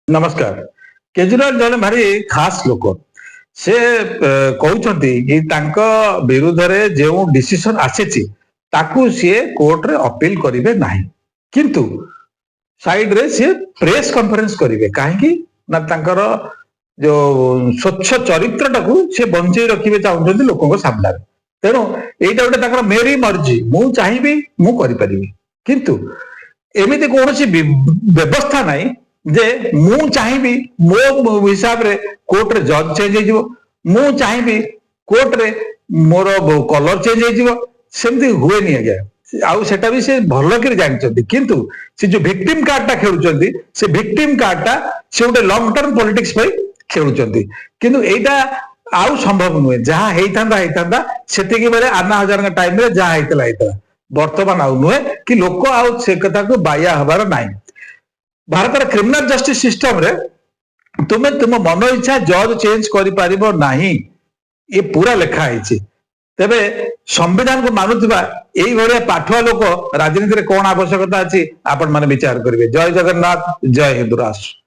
नमस्कार। केजरीवाल जने भारी खास लोक से कहउछंती कि तांको विरुद्ध रे जेउ डिसीजन आसेछि ताकू सी कोर्ट रे अपील करिवे नाही, किंतु साइड रे सी प्रेस कॉन्फ्रेंस करिवे काहेकि ना तांकर जो स्वच्छ चरित्रटाकू से बंचै रखिबे चाहुछंती लोकक सामने। तेणु एटा गोटे तांकर मेरी मर्जी, मु चाहिबी मु करि परिबी, किंतु एमिति कोनोसी व्यवस्था नाही जे मु चाहिबी मो हिसाब रे कोर्ट रे जज चेंज हो, मु चाहिबी कोर्ट रे मोर कलर चेंज हो, सेमती हुए नहीं आज्ञा। आउ सेटा भी से भल कर जानछंती, किंतु से जो विक्टिम कार्ड टा खेलुछंती से विक्टिम कार्ड टा से गोटे लॉन्ग टर्म पॉलिटिक्स पे खेलुछंती, किंतु एटा आउ संभव नुहे। जहां हेइथांदा सेतिकी बेले अन्ना हजार का टाइम रे जहां हेइतला वर्तमान आउ नुहे कि लोक आउ से कथा को बाया हबार नाही। भारत क्रिमिनल जस्टिस सिस्टम रे तुम मन इच्छा जज चेंज करि पारिबो नाही, ये पूरा लेखा है। तेबे संविधान को मानुवा यही भाया पाठुआ लोक राजनीति रे कौन आवश्यकता अच्छी आपण माने विचार करेंगे। जय जगन्नाथ, जय हिंदू राष्ट्र।